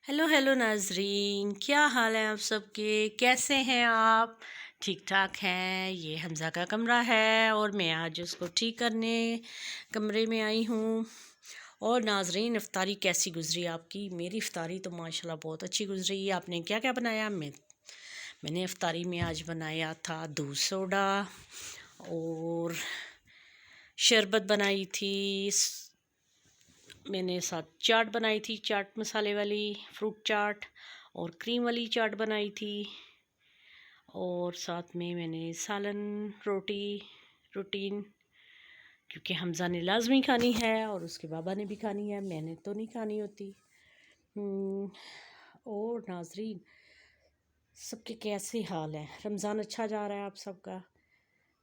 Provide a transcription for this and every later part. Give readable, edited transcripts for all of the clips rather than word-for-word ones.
Hello hello नाजरीन, क्या हाल है आप सबके? कैसे हैं आप? ठीक ठाक हैं। ये हमज़ा का कमरा है और मैं आज उसको ठीक करने कमरे में आई हूँ। और नाजरीन, इफ्तारी कैसी गुजरी आपकी? मेरी इफ्तारी तो माशाल्लाह बहुत अच्छी गुजरी। आपने क्या क्या बनाया? मैंने इफ्तारी में आज बनाया था दूध सोडा और शरबत बनाई थी। मैंने साथ चाट बनाई थी, चाट मसाले वाली फ्रूट चाट, और क्रीम वाली चाट बनाई थी। और साथ में मैंने सालन रोटी रूटीन, क्योंकि हमज़ा ने लाजमी खानी है और उसके बाबा ने भी खानी है, मैंने तो नहीं खानी होती। और नाजरीन, सबके कैसे हाल हैं? रमज़ान अच्छा जा रहा है आप सबका?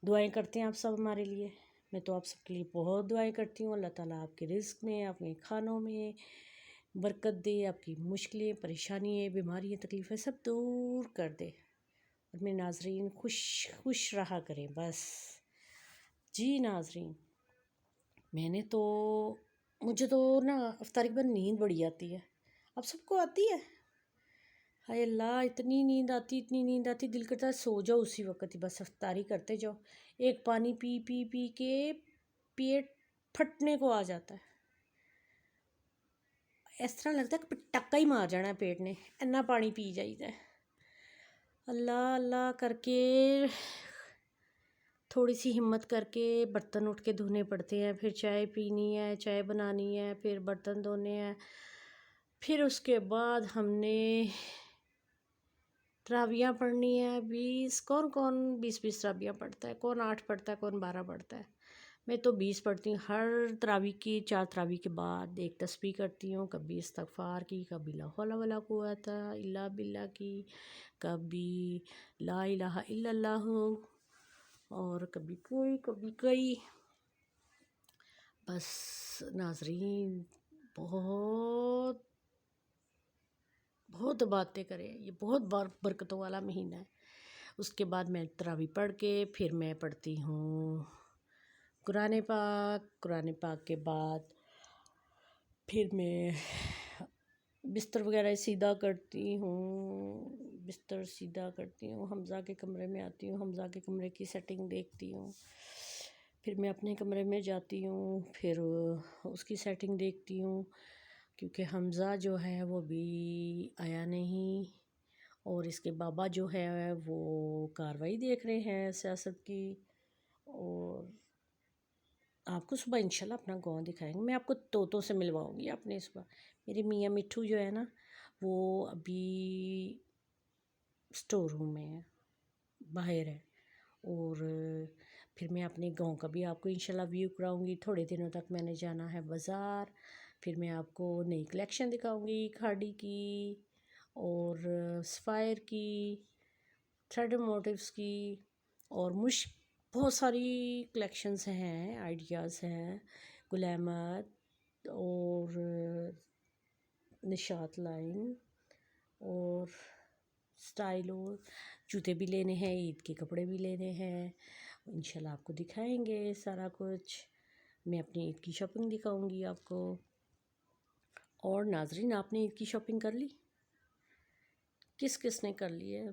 दुआएं करते हैं आप सब हमारे लिए? मैं तो आप सबके लिए बहुत दुआएं करती हूँ। अल्लाह ताला आपके रिज़्क़ में, आपके खानों में बरकत दे, आपकी मुश्किलें, परेशानियाँ, बीमारियाँ, तकलीफ़ें सब दूर कर दे, और मेरे नाज़रीन खुश खुश रहा करें बस। जी नाज़रीन, मुझे तो ना इफ्तारी के बाद नींद बड़ी आती है। आप सबको आती है? हाय अल्लाह, इतनी नींद आती, दिल करता है सो जाओ उसी वक्त ही, बस इफ्तारी करते जाओ। एक पानी पी पी पी के पेट फटने को आ जाता है। इस तरह लगता है कि टक्का ही मार जाना है पेट ने, इन्ना पानी पी जाइदा है। अल्लाह अल्लाह करके थोड़ी सी हिम्मत करके बर्तन उठ के धोने पड़ते हैं, फिर चाय पीनी है, चाय बनानी है, फिर बर्तन धोने हैं, फिर उसके बाद हमने तरावियाँ पढ़नी है। कौन कौन 20-20 तरावियाँ पढ़ता है, कौन 8 पढ़ता है, कौन 12 पढ़ता है। मैं तो 20 पढ़ती हूँ। हर तरावी की 4 तरावी के बाद एक तस्बीह करती हूँ, कभी इस्तग़फ़ार की, कभी ला हौला वला कुव्वता इल्ला बिल्लाह की, कभी ला इलाहा इल्लल्लाह, और कभी कई। बस नाज़रीन, बहुत बहुत बातें करें, ये बहुत बरकतों वाला महीना है। उसके बाद मैं तरावी पढ़ के फिर मैं पढ़ती हूँ कुरान पाक के बाद फिर मैं बिस्तर वगैरह सीधा करती हूँ, बिस्तर सीधा करती हूँ, हमज़ा के कमरे में आती हूँ, हमज़ा के कमरे की सेटिंग देखती हूँ, फिर मैं अपने कमरे में जाती हूँ, फिर उसकी सेटिंग देखती हूँ, क्योंकि हमज़ा जो है वो भी आया नहीं, और इसके बाबा जो है वो कार्रवाई देख रहे हैं सियासत की। और आपको सुबह इंशाल्लाह अपना गाँव दिखाएंगे, मैं आपको तोतों से मिलवाऊंगी अपने सुबह। मेरे मियाँ मिट्ठू जो है ना, वो अभी स्टोर रूम में है, बाहर है। और फिर मैं अपने गांव का भी आपको इंशाल्लाह व्यू कराऊंगी। थोड़े दिनों तक मैंने जाना है बाज़ार, फिर मैं आपको नई कलेक्शन दिखाऊंगी खाड़ी की और सफ़ायर की, थ्रेड मोटिव्स की, और बहुत सारी कलेक्शंस हैं, आइडियाज़ हैं, गुलामत और निशात लाइन और स्टाइल, और जूते भी लेने हैं, ईद के कपड़े भी लेने हैं। इंशाल्लाह आपको दिखाएंगे सारा कुछ। मैं अपनी ईद की शॉपिंग दिखाऊंगी आपको। और नाजरीन, आपने ईद की शॉपिंग कर ली? किस किस ने कर ली है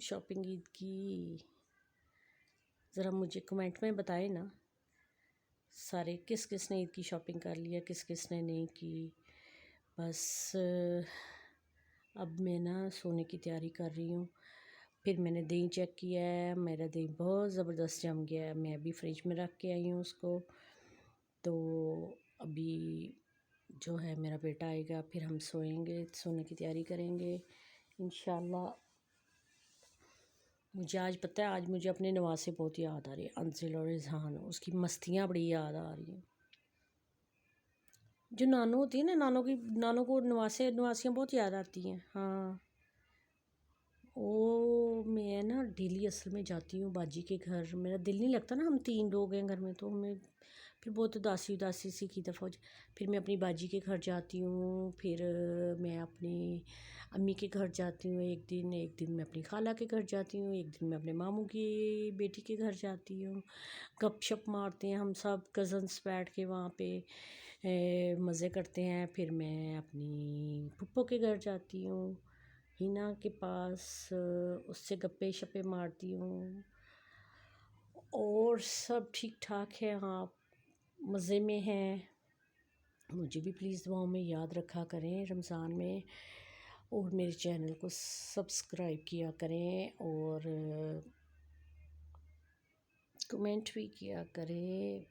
शॉपिंग ईद की? ज़रा मुझे कमेंट में बताएं ना, सारे किस किस ने ईद की शॉपिंग कर लिया, किस किस ने नहीं की। बस अब मैं ना सोने की तैयारी कर रही हूँ। फिर मैंने दही चेक किया है, मेरा दही बहुत ज़बरदस्त जम गया है, मैं अभी फ्रिज में रख के आई हूँ उसको। तो अभी जो है मेरा बेटा आएगा, फिर हम सोएंगे, सोने की तैयारी करेंगे इंशाल्लाह। मुझे आज पता है, आज मुझे अपने नवाज से बहुत याद आ रही है, अंजिल और इज़हान, उसकी मस्तियाँ बड़ी याद आ रही हैं। जो नानो होती है ना, नानों को नवासियाँ बहुत याद आती हैं। हाँ, ओ मैं ना डेली असल में जाती हूँ बाजी के घर, मेरा दिल नहीं लगता ना, हम 3 लोग हैं घर में, तो हमें फिर बहुत उदासी उदासी सी की दफ़ा फिर मैं अपनी बाजी के घर जाती हूँ, फिर मैं अपनी अम्मी के घर जाती हूँ, एक दिन मैं अपनी खाला के घर जाती हूँ, एक दिन मैं अपने मामू की बेटी के घर जाती हूँ। गप शप मारते हैं हम सब कज़न्स बैठ के वहाँ पे, مزے کرتے ہیں، پھر میں اپنی پھپھو کے گھر جاتی ہوں، ہینا کے پاس، اس سے گپے شپے مارتی ہوں، اور سب ٹھیک ٹھاک ہے، آپ مزے میں ہیں۔ مجھے بھی پلیز دعاؤں میں یاد رکھا کریں رمضان میں، اور میرے چینل کو سبسکرائب کیا کریں، اور کمنٹ بھی کیا کریں،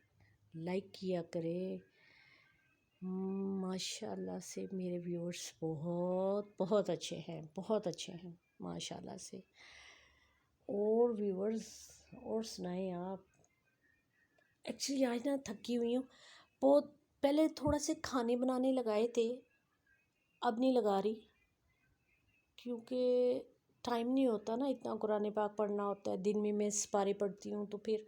لائک کیا کریں۔ ماشاء اللہ سے میرے ویورز بہت بہت اچھے ہیں، بہت اچھے ہیں ماشاء اللہ سے۔ اور ویورز اور سنائیں آپ؟ ایکچولی آج نا تھکی ہوئی ہوں بہت، پہلے تھوڑا سے کھانے بنانے لگائے تھے، اب نہیں لگا رہی، کیونکہ ٹائم نہیں ہوتا نا، اتنا قرآن پاک پڑھنا ہوتا ہے، دن میں سپارے پڑھتی ہوں تو پھر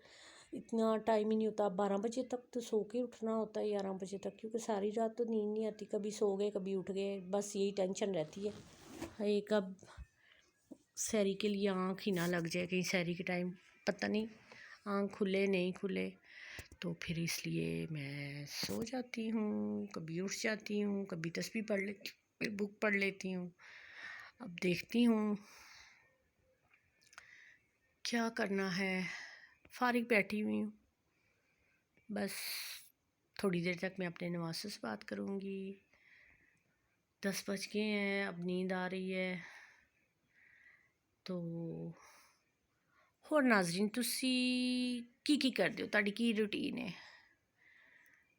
اتنا ٹائم ہی نہیں ہوتا۔ 12 بجے تک تو سو کے اٹھنا ہوتا ہے، 11 بجے تک، کیونکہ ساری رات تو نیند نہیں آتی، کبھی سو گئے کبھی اٹھ گئے، بس یہی ٹینشن رہتی ہے کب سحری کے لیے آنکھ ہی نہ لگ جائے، کہیں سحری کے ٹائم پتہ نہیں آنکھ کھلے نہیں کھلے، تو پھر اس لیے میں سو جاتی ہوں، کبھی اٹھ جاتی ہوں، کبھی تسبیح پڑھ لیتی ہوں، پھر بک پڑھ لیتی ہوں۔ اب دیکھتی ہوں کیا کرنا ہے، فارغ بیٹھی ہوئی ہوں، بس تھوڑی دیر تک میں اپنے نواسوں سے بات کروں گی۔ 10 بج گئے ہیں، اب نیند آ رہی ہے، تو ਹੋਰ ਨਾਜ਼ਰੀਨ ਤੁਸੀਂ ਕੀ ਕਰਦੇ ਹੋ, ਤੁਹਾਡੀ ਕੀ ਰੂਟੀਨ ਹੈ?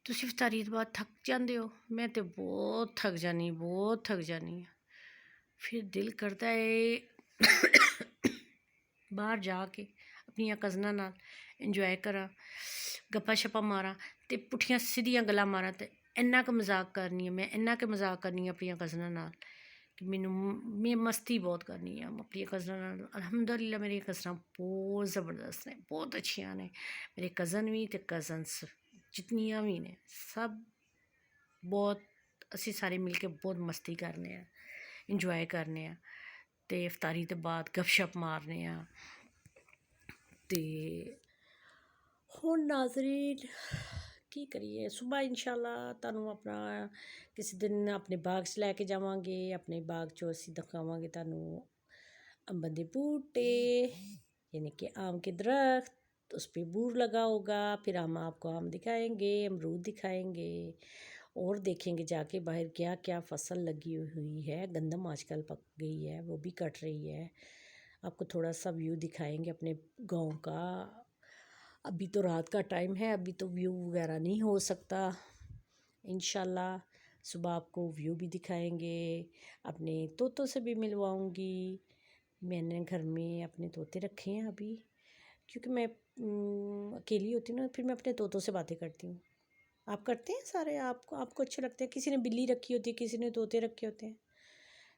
ਤੁਸੀਂ ਇਫਤਾਰੀ ਤੋਂ ਬਾਅਦ ਥੱਕ ਜਾਂਦੇ ਹੋ? ਮੈਂ ਤੇ ਬਹੁਤ ਥੱਕ ਜਾਨੀ, ਬਹੁਤ ਥੱਕ ਜਾਨੀ ਹਾਂ। ਫਿਰ ਦਿਲ ਕਰਦਾ ਹੈ ਬਾਹਰ ਜਾ ਕੇ ਆਪਣੀਆਂ ਕਜ਼ਨਾਂ ਨਾਲ ਇੰਜੋਏ ਕਰਾਂ, ਗੱਪਾਂ ਛੱਪਾਂ ਮਾਰਾਂ ਅਤੇ ਪੁੱਠੀਆਂ ਸਿੱਧੀਆਂ ਗੱਲਾਂ ਮਾਰਾਂ, ਅਤੇ ਇੰਨਾ ਕੁ ਮਜ਼ਾਕ ਕਰਨੀ ਹਾਂ ਮੈਂ, ਇੰਨਾ ਕੁ ਮਜ਼ਾਕ ਕਰਨੀ ਹਾਂ ਆਪਣੀਆਂ ਕਜ਼ਨਾਂ ਨਾਲ ਕਿ ਮੈਂ ਮਸਤੀ ਬਹੁਤ ਕਰਨੀ ਆ ਆਪਣੀਆਂ ਕਜ਼ਨਾਂ ਨਾਲ। ਅਲਹਮਦੁਲਿਲਾ ਮੇਰੀਆਂ ਕਜ਼ਨਾਂ ਬਹੁਤ ਜ਼ਬਰਦਸਤ ਨੇ, ਬਹੁਤ ਅੱਛੀਆਂ ਨੇ, ਮੇਰੇ ਕਜ਼ਨ ਵੀ ਅਤੇ ਕਜ਼ਨਸ ਜਿਤਨੀਆਂ ਵੀ ਨੇ ਸਭ ਬਹੁਤ, ਅਸੀਂ ਸਾਰੇ ਮਿਲ ਕੇ ਬਹੁਤ ਮਸਤੀ ਕਰਨੇ ਆ, ਇੰਜੋਏ ਕਰਨੇ ਆ, ਅਤੇ ਇਫਤਾਰੀ ਤੋਂ ਬਾਅਦ ਗੱਪਸ਼ਪ ਮਾਰਨੇ ਆ। ਅਤੇ ਹੁਣ ਨਾਜ਼ਰੀਨ ਕੀ ਕਰੀਏ, ਸੁਬਾਹ ਇਨਸ਼ਾਅੱਲਾ ਤੁਹਾਨੂੰ ਆਪਣਾ ਕਿਸੇ ਦਿਨ ਆਪਣੇ ਬਾਗ 'ਚ ਲੈ ਕੇ ਜਾਵਾਂਗੇ, ਆਪਣੇ ਬਾਗ 'ਚੋਂ ਅਸੀਂ ਦਿਖਾਵਾਂਗੇ ਤੁਹਾਨੂੰ ਅੰਬ ਦੇ ਬੂਟੇ, यानी कि आम के दरख्त, उस पर बूर लगा होगा, फिर हम आपको आम दिखाएंगे, अमरूद दिखाएंगे, और देखेंगे जाके बाहर क्या क्या फसल लगी हुई है। गंदम आजकल पक गई है, वो भी कट रही है, आपको थोड़ा सा व्यू दिखाएंगे अपने गांव का। अभी तो रात का टाइम है, अभी तो व्यू वगैरह नहीं हो सकता, इंशाल्लाह सुबह आपको व्यू भी दिखाएंगे, अपने तोतों से भी मिलवाऊंगी। मैंने घर में अपने तोते रखे हैं अभी, क्योंकि मैं अकेली होती हूँ ना, फिर मैं अपने तोतों से बातें करती हूँ। आप करते हैं सारे? आपको अच्छे लगते हैं? किसी ने बिल्ली रखी होती है, किसी ने तोते रखे होते हैं।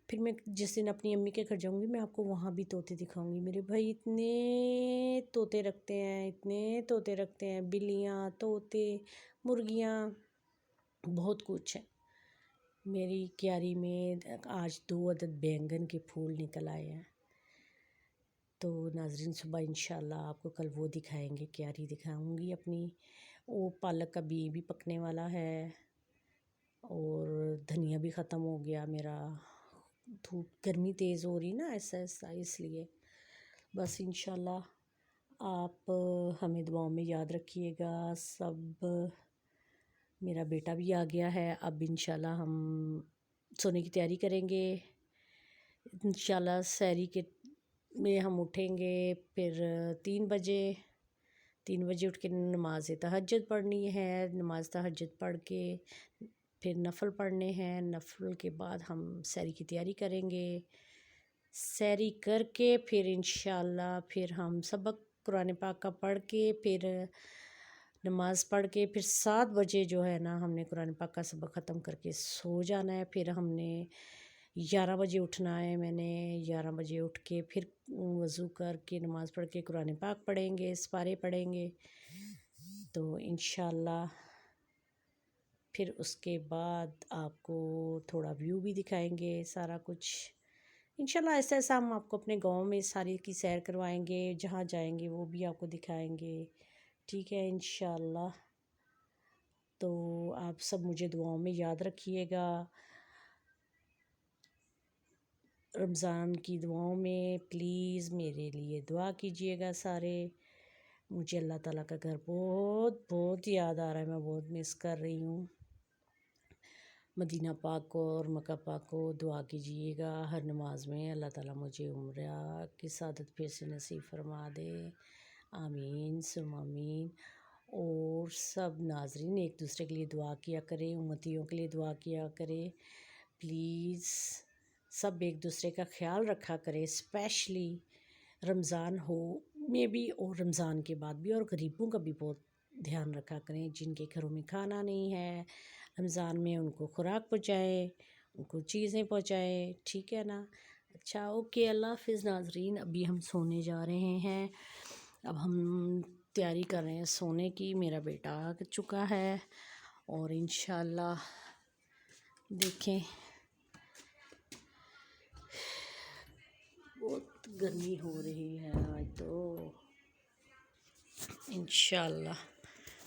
फिर मैं जिस दिन अपनी अम्मी के घर जाऊँगी मैं आपको वहाँ भी तोते दिखाऊँगी। मेरे भाई इतने तोते रखते हैं, इतने तोते रखते हैं, बिल्लियाँ, तोते, मुर्गियाँ, बहुत कुछ है। मेरी क्यारी में आज 2 अदद बैंगन के फूल निकल आए हैं, तो नाज़रीन सुबह इंशाल्लाह आपको कल वो दिखाएंगे, क्यारी दिखाऊंगी अपनी। वो पालक का बी भी पकने वाला है, और धनिया भी ख़त्म हो गया मेरा, धूप गर्मी तेज़ हो रही ना ऐसा ऐसा, इसलिए बस इंशाल्लाह आप हमें दुआओं में याद रखिएगा सब। मेरा बेटा भी आ गया है, अब इंशाल्लाह हम सोने की तैयारी करेंगे। इंशाल्लाह सहरी के में हम उठेंगे, फिर 3 बजे उठ के नमाज तहज्जुद पढ़नी है, नमाज तहज्जुद पढ़ के फिर नफल पढ़ने हैं, नफल के बाद हम सहरी की तैयारी करेंगे। सहरी करके फिर इंशाल्लाह फिर हम सबक कुरान पाक का पढ़ के फिर नमाज पढ़ के फिर 7 बजे जो है ना हमने कुरान पाक का सबक ख़त्म करके सो जाना है। फिर हमने 11 बजे उठना है, मैंने 11 बजे उठ के फिर वज़ू करके नमाज़ पढ़ के कुरान पाक पढ़ेंगे, सपारे पढ़ेंगे, तो इंशाल्लाह फिर उसके बाद आपको थोड़ा व्यू भी दिखाएंगे, सारा कुछ इंशाल्लाह। ऐसा ऐसा हम आपको अपने गांव में सारी की सैर करवाएंगे, जहाँ जाएंगे वो भी आपको दिखाएंगे, ठीक है इंशाल्लाह। تو آپ سب مجھے دعاؤں میں یاد رکھیے گا، رمضان کی دعاؤں میں پلیز میرے لیے دعا کیجیے گا سارے۔ مجھے اللہ تعالیٰ کا گھر بہت بہت یاد آ رہا ہے، میں بہت مس کر رہی ہوں۔ مدینہ پاک کو اور مکہ پاک کو دعا کیجیے گا ہر نماز میں، اللہ تعالیٰ مجھے عمرہ کی سعادت پھر سے نصیب فرما دے، آمین ثم آمین۔ اور سب ناظرین ایک دوسرے کے لیے دعا کیا کریں، امتیوں کے لیے دعا کیا کریں پلیز، سب ایک دوسرے کا خیال رکھا کریں، اسپیشلی رمضان ہو میں بھی اور رمضان کے بعد بھی، اور غریبوں کا بھی بہت دھیان رکھا کریں، جن کے گھروں میں کھانا نہیں ہے رمضان میں ان کو خوراک پہنچائے، ان کو چیزیں پہنچائے، ٹھیک ہے نا؟ اچھا اوکے، اللہ حافظ ناظرین، ابھی ہم سونے جا رہے ہیں، اب ہم تیاری کر رہے ہیں سونے کی، میرا بیٹا آ چکا ہے اور انشاءاللہ دیکھیں بہت گرمی ہو رہی ہے آج تو، انشاءاللہ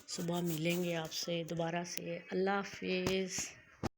صبح ملیں گے آپ سے دوبارہ سے، اللہ حافظ۔